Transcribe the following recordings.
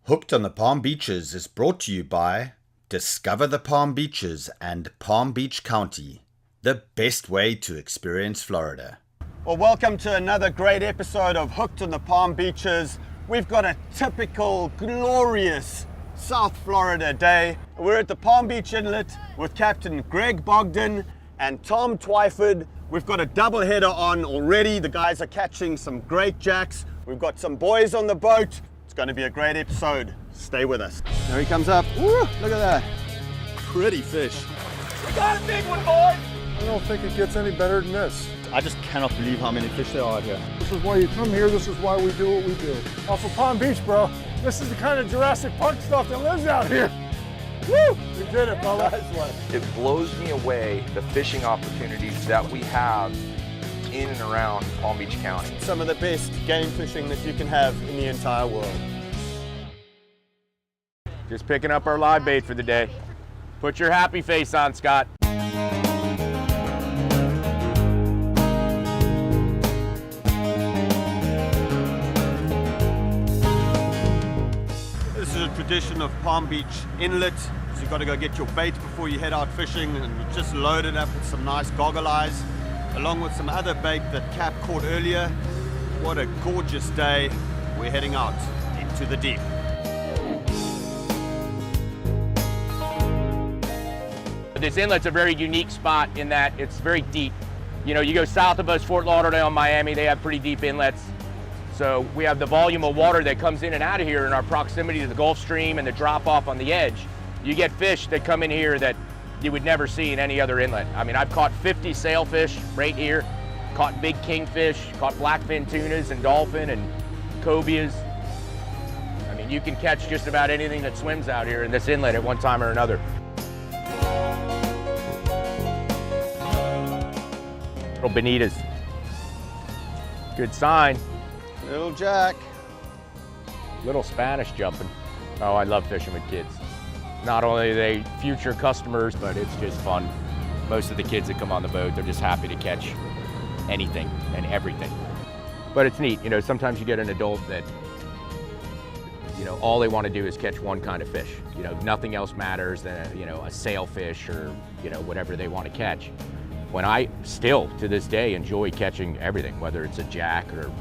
Hooked on the Palm Beaches is brought to you by Discover the Palm Beaches and Palm Beach County, the best way to experience Florida. Well, welcome to another great episode of Hooked on the Palm Beaches. We've got a typical, glorious South Florida day. We're at the Palm Beach Inlet with Captain Greg Bogdan and Tom Twyford. We've got a double header on already. The guys are catching some great jacks. We've got some boys on the boat. It's going to be a great episode. Stay with us. There he comes up. Woo, look at that. Pretty fish. We got a big one, boys! I don't think it gets any better than this. I just cannot believe how many fish there are here. This is why you come here, this is why we do what we do. Off of Palm Beach, bro. This is the kind of Jurassic Park stuff that lives out here. Woo! We did it, brother. Nice one. It blows me away the fishing opportunities that we have in and around Palm Beach County. Some of the best game fishing that you can have in the entire world. Just picking up our live bait for the day. Put your happy face on, Scott. This is a tradition of Palm Beach Inlet. So you've got to go get your bait before you head out fishing, and you just load it up with some nice goggle eyes, along with some other bait that Cap caught earlier. What a gorgeous day. We're heading out into the deep. This inlet's a very unique spot in that it's very deep. You know, you go south of us, Fort Lauderdale and Miami, they have pretty deep inlets. So we have the volume of water that comes in and out of here in our proximity to the Gulf Stream and the drop off on the edge. You get fish that come in here that you would never see in any other inlet. I mean, I've caught 50 sailfish right here, caught big kingfish, caught blackfin tunas and dolphin and cobias. I mean, you can catch just about anything that swims out here in this inlet at one time or another. Little bonitas. Good sign. Little jack. Little Spanish jumping. Oh, I love fishing with kids. Not only are they future customers, but it's just fun. Most of the kids that come on the boat, they're just happy to catch anything and everything. But it's neat, you know, sometimes you get an adult that, you know, all they want to do is catch one kind of fish. You know, nothing else matters than, you know, a sailfish or, you know, whatever they want to catch. When I still, to this day, enjoy catching everything, whether it's a jack or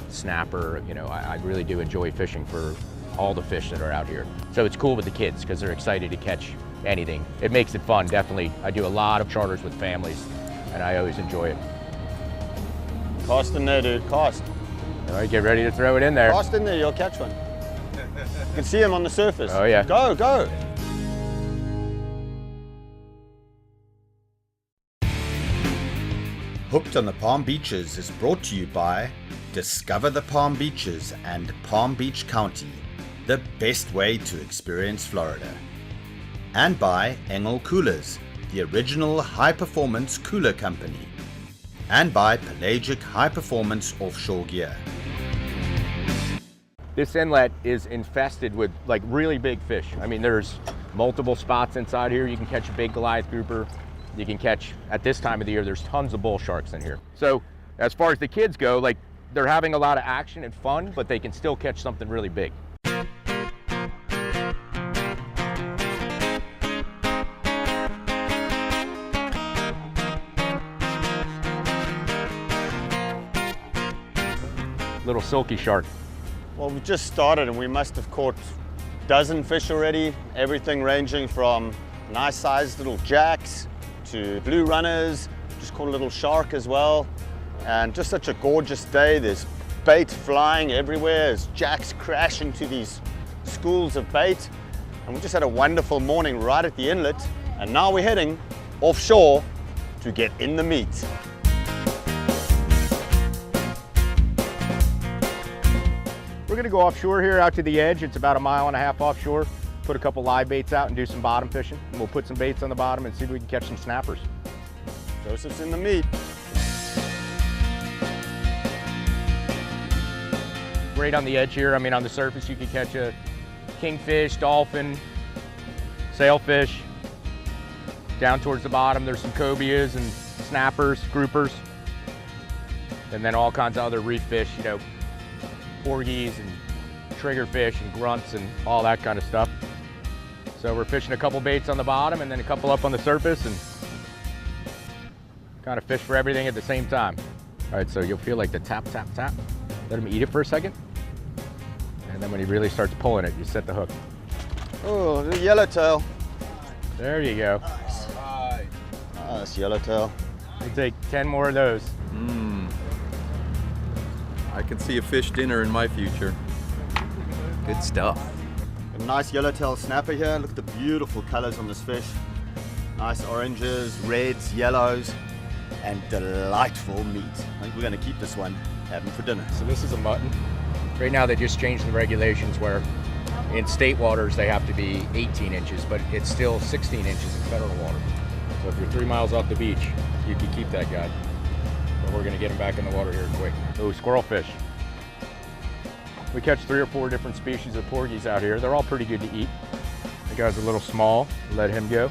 snapper, you know, I really do enjoy fishing for all the fish that are out here. So it's cool with the kids because they're excited to catch anything. It makes it fun, definitely. I do a lot of charters with families and I always enjoy it. Cast in there, dude, cast. All right, get ready to throw it in there. Cast in there, you'll catch one. You can see him on the surface. Oh yeah. Go, go. Hooked on the Palm Beaches is brought to you by Discover the Palm Beaches and Palm Beach County, the best way to experience Florida. And by ENGEL Coolers, the original high-performance cooler company. And by PELAGIC high-performance offshore gear. This inlet is infested with like really big fish. I mean, there's multiple spots inside here. You can catch a big Goliath grouper. You can catch, at this time of the year, there's tons of bull sharks in here. So as far as the kids go, like they're having a lot of action and fun, but they can still catch something really big. Little silky shark. Well, we just started and we must have caught a dozen fish already. Everything ranging from nice sized little jacks to blue runners, just caught a little shark as well. And just such a gorgeous day. There's bait flying everywhere as jacks crash into these schools of bait. And we just had a wonderful morning right at the inlet. And now we're heading offshore to get in the meat. We're gonna go offshore here out to the edge. It's about 1.5 miles offshore. Put a couple live baits out and do some bottom fishing. And we'll put some baits on the bottom and see if we can catch some snappers. Joseph's in the meat. Right on the edge here, I mean on the surface you can catch a kingfish, dolphin, sailfish. Down towards the bottom there's some cobias and snappers, groupers. And then all kinds of other reef fish, you know, porgies and trigger fish and grunts and all that kind of stuff. So we're fishing a couple baits on the bottom and then a couple up on the surface and kind of fish for everything at the same time. All right, so you'll feel like the tap, tap, tap. Let him eat it for a second. And then when he really starts pulling it, you set the hook. Oh, the yellowtail. There you go. Nice yellowtail. You take 10 more of those. I can see a fish dinner in my future. Good stuff. A nice yellowtail snapper here. Look at the beautiful colors on this fish. Nice oranges, reds, yellows, and delightful meat. I think we're going to keep this one, have him for dinner. So this is a mutton. Right now they just changed the regulations where in state waters they have to be 18 inches, but it's still 16 inches in federal water. So if you're 3 miles off the beach, you can keep that guy. But we're gonna get him back in the water here quick. Oh, squirrel fish. We catch 3 or 4 different species of porgies out here. They're all pretty good to eat. The guy's a little small, let him go.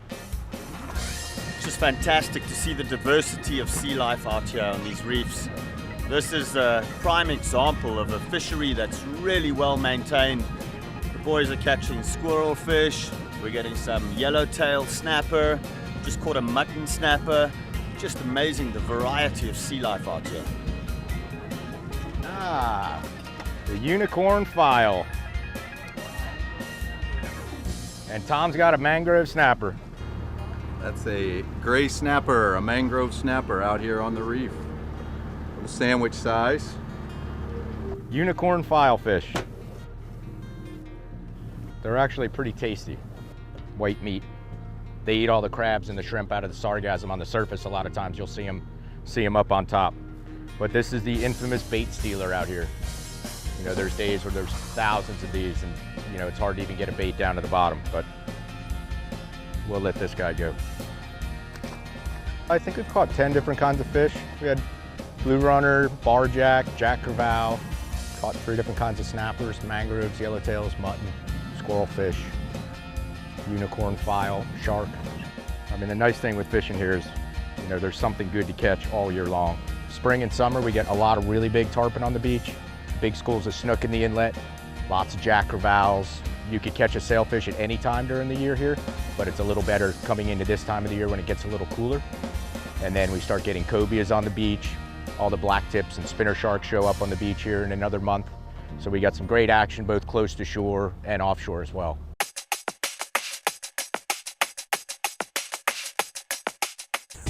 It's just fantastic to see the diversity of sea life out here on these reefs. This is a prime example of a fishery that's really well maintained. The boys are catching squirrel fish. We're getting some yellowtail snapper. Just caught a mutton snapper. Just amazing the variety of sea life out here. Ah, the unicorn file. And Tom's got a mangrove snapper. That's a gray snapper, a mangrove snapper out here on the reef. Little sandwich size. Unicorn file fish. They're actually pretty tasty. White meat. They eat all the crabs and the shrimp out of the sargassum on the surface. A lot of times you'll see them up on top. But this is the infamous bait stealer out here. You know, there's days where there's thousands of these and, you know, it's hard to even get a bait down to the bottom, but we'll let this guy go. I think we've caught 10 different kinds of fish. We had blue runner, barjack, jack crevalle, caught 3 different kinds of snappers, mangroves, yellowtails, mutton, squirrel fish, unicorn file, shark. I mean, the nice thing with fishing here is, you know, there's something good to catch all year long. Spring and summer, we get a lot of really big tarpon on the beach, big schools of snook in the inlet, lots of jack crevalles. You could catch a sailfish at any time during the year here, but it's a little better coming into this time of the year when it gets a little cooler. And then we start getting cobias on the beach. All the black tips and spinner sharks show up on the beach here in another month. So we got some great action both close to shore and offshore as well.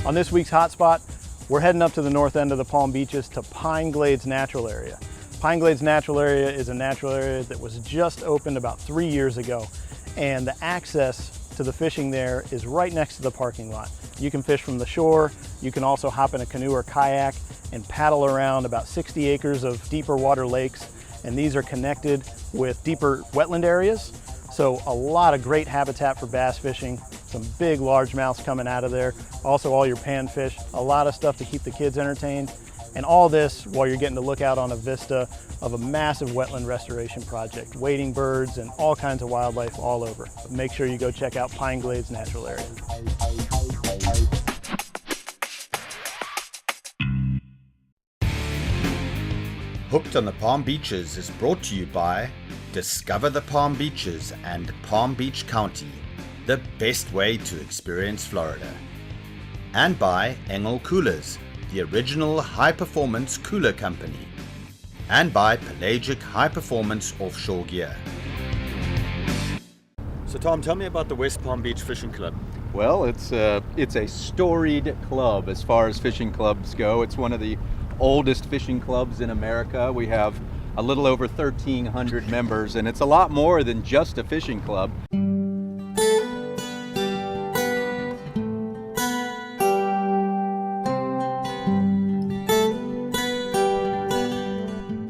On this week's hotspot, we're heading up to the north end of the Palm Beaches to Pine Glades Natural Area. Pine Glades Natural Area is a natural area that was just opened about 3 years ago, and the access to the fishing there is right next to the parking lot. You can fish from the shore. You can also hop in a canoe or kayak and paddle around about 60 acres of deeper water lakes, and these are connected with deeper wetland areas. So a lot of great habitat for bass fishing, some big largemouths coming out of there, also all your panfish, a lot of stuff to keep the kids entertained, and all this while you're getting to look out on a vista of a massive wetland restoration project, wading birds and all kinds of wildlife all over. Make sure you go check out Pine Glades Natural Area. Hooked on the Palm Beaches is brought to you by Discover the Palm Beaches and Palm Beach County, the best way to experience Florida. And by ENGEL Coolers, the original high-performance cooler company. And by PELAGIC high-performance offshore gear. So Tom, tell me about the West Palm Beach Fishing Club. Well, it's a storied club as far as fishing clubs go. It's one of the oldest fishing clubs in America. We have a little over 1,300 members, and it's a lot more than just a fishing club.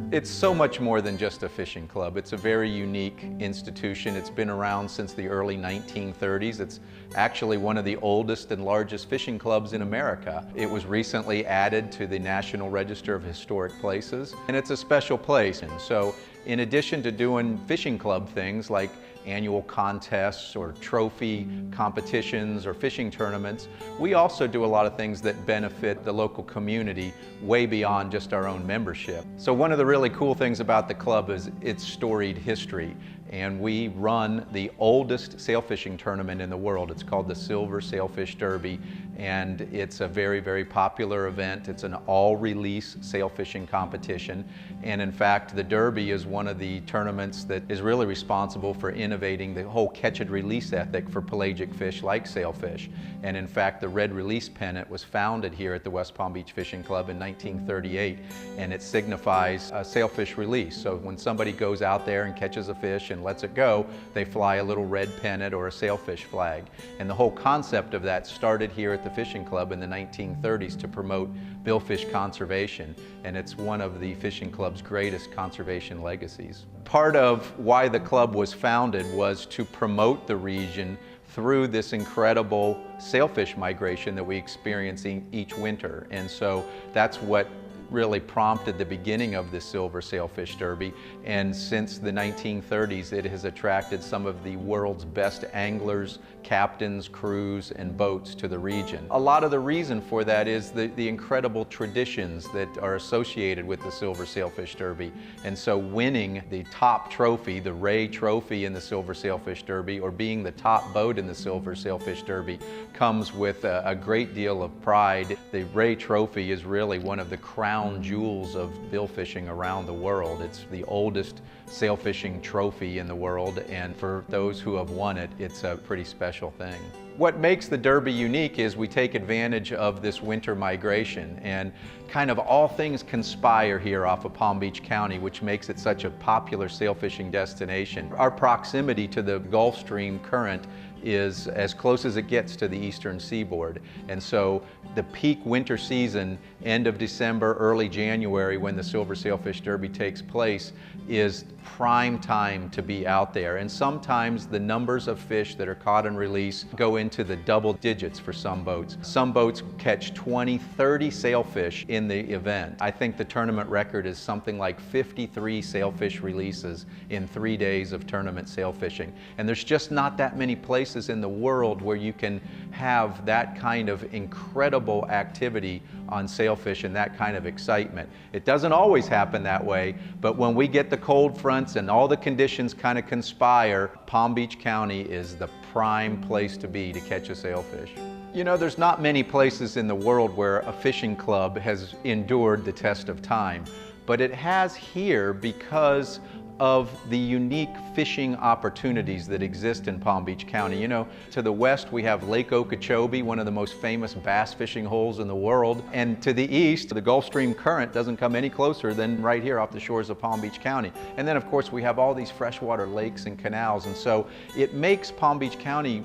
It's so much more than just a fishing club. It's a very unique institution. It's been around since the early 1930s. It's actually one of the oldest and largest fishing clubs in America. It was recently added to the National Register of Historic Places, and it's a special place. And so in addition to doing fishing club things like annual contests or trophy competitions or fishing tournaments, we also do a lot of things that benefit the local community way beyond just our own membership. So one of the really cool things about the club is its storied history. And we run the oldest sailfishing tournament in the world. It's called the Silver Sailfish Derby, and it's a very, very popular event. It's an all-release sailfishing competition, and in fact, the Derby is one of the tournaments that is really responsible for innovating the whole catch-and-release ethic for pelagic fish like sailfish. And in fact, the Red Release pennant was founded here at the West Palm Beach Fishing Club in 1938, and it signifies a sailfish release. So when somebody goes out there and catches a fish and lets it go, they fly a little red pennant or a sailfish flag. And the whole concept of that started here at the Fishing Club in the 1930s to promote billfish conservation, and it's one of the Fishing Club's greatest conservation legacies. Part of why the club was founded was to promote the region through this incredible sailfish migration that we experience each winter. And so that's what really prompted the beginning of the Silver Sailfish Derby, and since the 1930s it has attracted some of the world's best anglers, captains, crews, and boats to the region. A lot of the reason for that is the incredible traditions that are associated with the Silver Sailfish Derby. And so winning the top trophy, the Ray Trophy in the Silver Sailfish Derby, or being the top boat in the Silver Sailfish Derby, comes with a great deal of pride. The Ray Trophy is really one of the crown jewels of bill fishing around the world. It's the oldest sailfishing trophy in the world, and for those who have won it, it's a pretty special thing. What makes the Derby unique is we take advantage of this winter migration, and kind of all things conspire here off of Palm Beach County, which makes it such a popular sailfishing destination. Our proximity to the Gulf Stream current is as close as it gets to the eastern seaboard. And so the peak winter season, end of December, early January, when the Silver Sailfish Derby takes place, is prime time to be out there. And sometimes the numbers of fish that are caught and released go into the double digits for some boats. Some boats catch 20, 30 sailfish in the event. I think the tournament record is something like 53 sailfish releases in 3 days of tournament sailfishing. And there's just not that many places in the world where you can have that kind of incredible activity on sailfish and that kind of excitement. It doesn't always happen that way, but when we get the cold fronts and all the conditions kind of conspire, Palm Beach County is the prime place to be to catch a sailfish. You know, there's not many places in the world where a fishing club has endured the test of time, but it has here because of the unique fishing opportunities that exist in Palm Beach County. You know, to the west we have Lake Okeechobee, one of the most famous bass fishing holes in the world, and to the east the Gulf Stream current doesn't come any closer than right here off the shores of Palm Beach County. And then of course we have all these freshwater lakes and canals, and so it makes Palm Beach County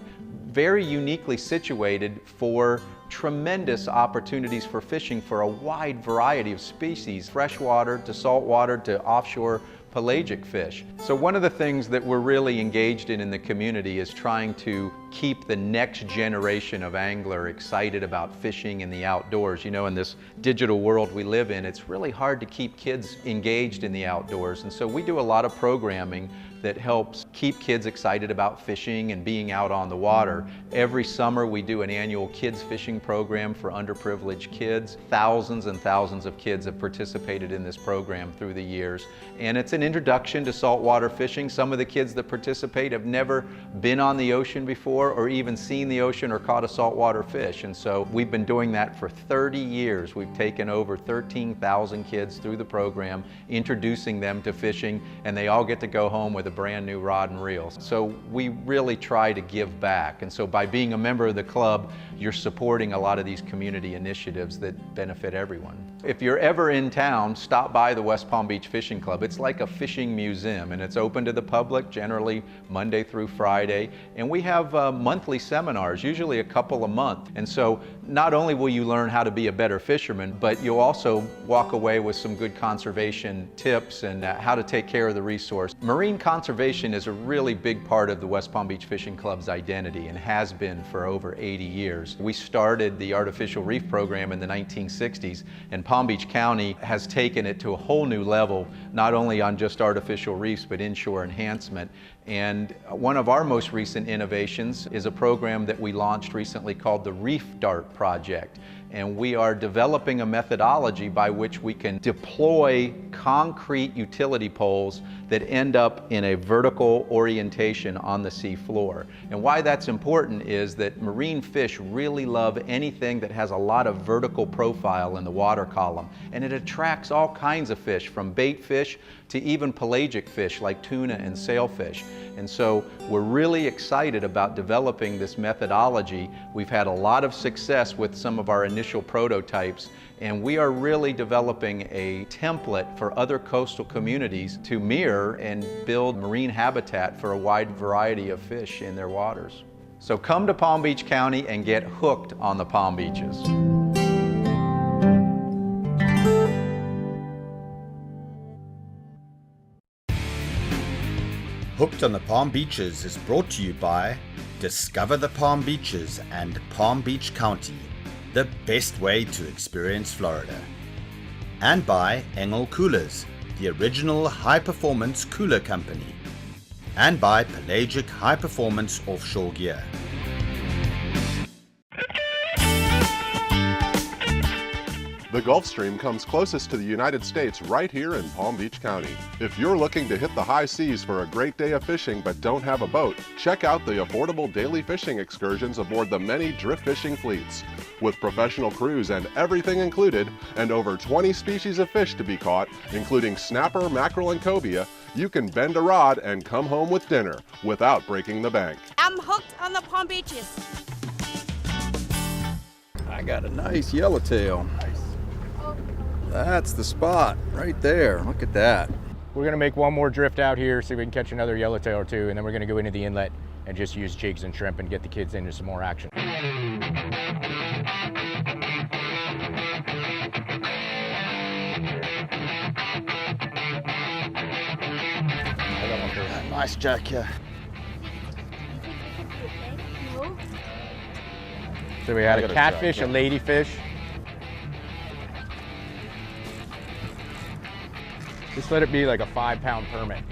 very uniquely situated for tremendous opportunities for fishing for a wide variety of species, freshwater to saltwater to offshore pelagic fish. So one of the things that we're really engaged in the community is trying to keep the next generation of angler excited about fishing in the outdoors. You know, in this digital world we live in, it's really hard to keep kids engaged in the outdoors. And so we do a lot of programming that helps keep kids excited about fishing and being out on the water. Every summer we do an annual kids fishing program for underprivileged kids. Thousands and thousands of kids have participated in this program through the years. And it's an introduction to saltwater fishing. Some of the kids that participate have never been on the ocean before or even seen the ocean or caught a saltwater fish. And so we've been doing that for 30 years. We've taken over 13,000 kids through the program, introducing them to fishing, and they all get to go home with a brand new rod and reel. So we really try to give back. And so by being a member of the club, you're supporting a lot of these community initiatives that benefit everyone. If you're ever in town, stop by the West Palm Beach Fishing Club. It's like a fishing museum, and it's open to the public generally Monday through Friday. And we have monthly seminars, usually a couple a month. And so not only will you learn how to be a better fisherman, but you'll also walk away with some good conservation tips and how to take care of the resource. Marine conservation conservation is a really big part of the West Palm Beach Fishing Club's identity and has been for over 80 years. We started the artificial reef program in the 1960s, and Palm Beach County has taken it to a whole new level, not only on just artificial reefs, but inshore enhancement. And one of our most recent innovations is a program that we launched recently called the Reef Dart Project. And we are developing a methodology by which we can deploy concrete utility poles that end up in a vertical orientation on the sea floor. And why that's important is that marine fish really love anything that has a lot of vertical profile in the water column. And it attracts all kinds of fish, from bait fish to even pelagic fish like tuna and sailfish. And so we're really excited about developing this methodology. We've had a lot of success with some of our initial prototypes, and we are really developing a template for other coastal communities to mirror and build marine habitat for a wide variety of fish in their waters. So come to Palm Beach County and get hooked on the Palm Beaches. Hooked on the Palm Beaches is brought to you by Discover the Palm Beaches and Palm Beach County, the best way to experience Florida. And by ENGEL Coolers, the original high-performance cooler company. And by PELAGIC high-performance offshore gear. The Gulf Stream comes closest to the United States right here in Palm Beach County. If you're looking to hit the high seas for a great day of fishing but don't have a boat, check out the affordable daily fishing excursions aboard the many drift fishing fleets. With professional crews and everything included, and over 20 species of fish to be caught, including snapper, mackerel, and cobia, you can bend a rod and come home with dinner without breaking the bank. I'm hooked on the Palm Beaches. I got a nice yellowtail. That's the spot right there. Look at that. We're gonna make one more drift out here, see if we can catch another yellowtail or two, and then we're gonna go into the inlet and just use jigs and shrimp and get the kids into some more action. Nice jack here. So we had a catfish, a ladyfish. Just let it be like a 5-pound permit.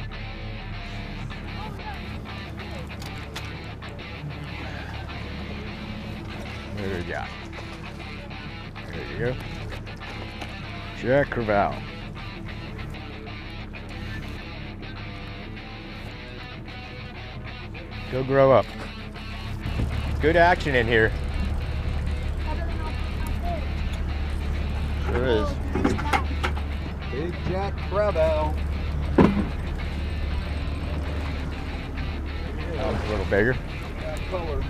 There you go. There you go. Jack Crevalle. Go grow up. Good action in here. Sure is. Big Jack Crevalle. That one's a little bigger. Color.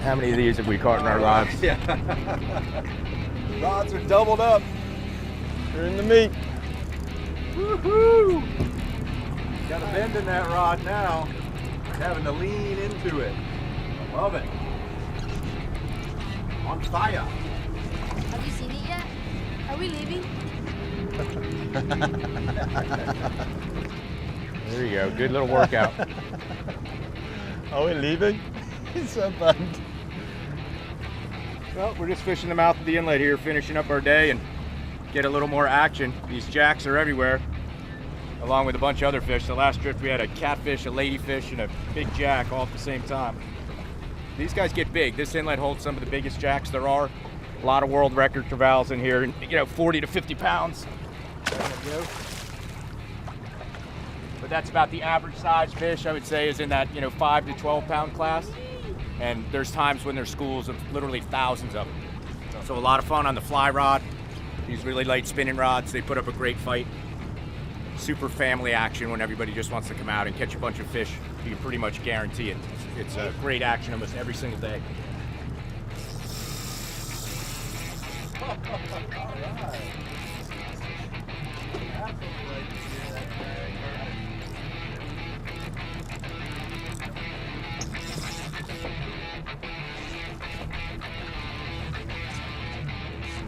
How many of these have we caught in our lives? Yeah. Rods are doubled up. They're in the meat. Woohoo! Got a bend in that rod now. Having to lean into it. I love it. On fire. Have you seen it yet? Are we leaving? There you go. Good little workout. Are we leaving? He's so bummed. Well, we're just fishing the mouth of the inlet here, finishing up our day and get a little more action. These jacks are everywhere, along with a bunch of other fish. The last drift we had a catfish, a ladyfish, and a big jack all at the same time. These guys get big. This inlet holds some of the biggest jacks there are. A lot of world record crevalles in here, 40 to 50 pounds. There we go. But that's about the average size fish, I would say, is in that 5 to 12 pound class. And there's times when there's schools of literally thousands of them. So a lot of fun on the fly rod. These really light spinning rods, they put up a great fight. Super family action when everybody just wants to come out and catch a bunch of fish. You can pretty much guarantee it. It's a great action almost every single day.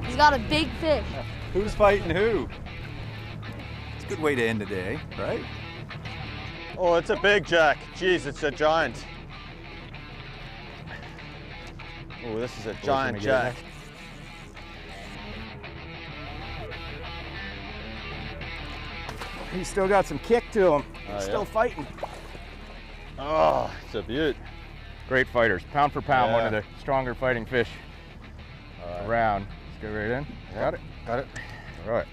He's got a big fish. Who's fighting who? It's a good way to end the day, right? Oh, it's a big jack. Jeez, it's a giant. Oh, this is a giant jack. He's still got some kick to him. Oh, Still yeah. fighting. Oh, it's a beaut. Great fighters, pound for pound, one of Yeah. the stronger fighting fish around. Let's go right in. Got it? Got it. All right.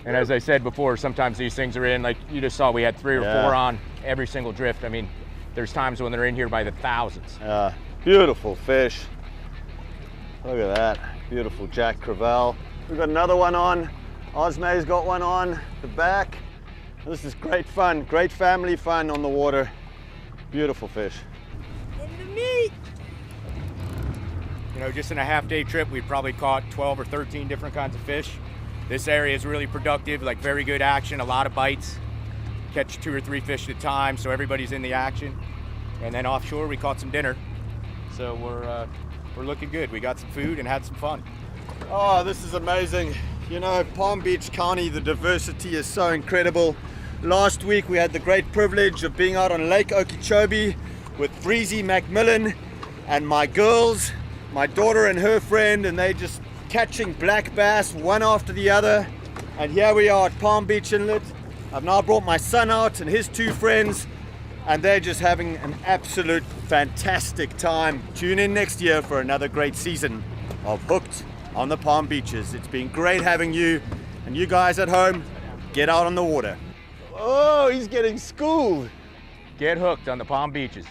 And as I said before, sometimes these things are in, like you just saw, we had 3 or 4 on every single drift. I mean, there's times when they're in here by the thousands. Yeah, beautiful fish. Look at that, beautiful Jack Crevalle. We've got another one on. Osmay's got one on the back. This is great fun, great family fun on the water. Beautiful fish. You know, just in a half-day trip, we've probably caught 12 or 13 different kinds of fish. This area is really productive, like very good action, a lot of bites. Catch 2 or 3 fish at a time, so everybody's in the action. And then offshore, we caught some dinner. So we're looking good. We got some food and had some fun. Oh, this is amazing. You know, Palm Beach County, the diversity is so incredible. Last week we had the great privilege of being out on Lake Okeechobee with Breezy Macmillan and my girls, my daughter and her friend, and they just catching black bass one after the other. And here we are at Palm Beach Inlet. I've now brought my son out and his 2 friends, and they're just having an absolute fantastic time. Tune in next year for another great season of Hooked on the Palm Beaches. It's been great having you, and you guys at home, get out on the water. Oh, he's getting schooled. Get hooked on the Palm Beaches.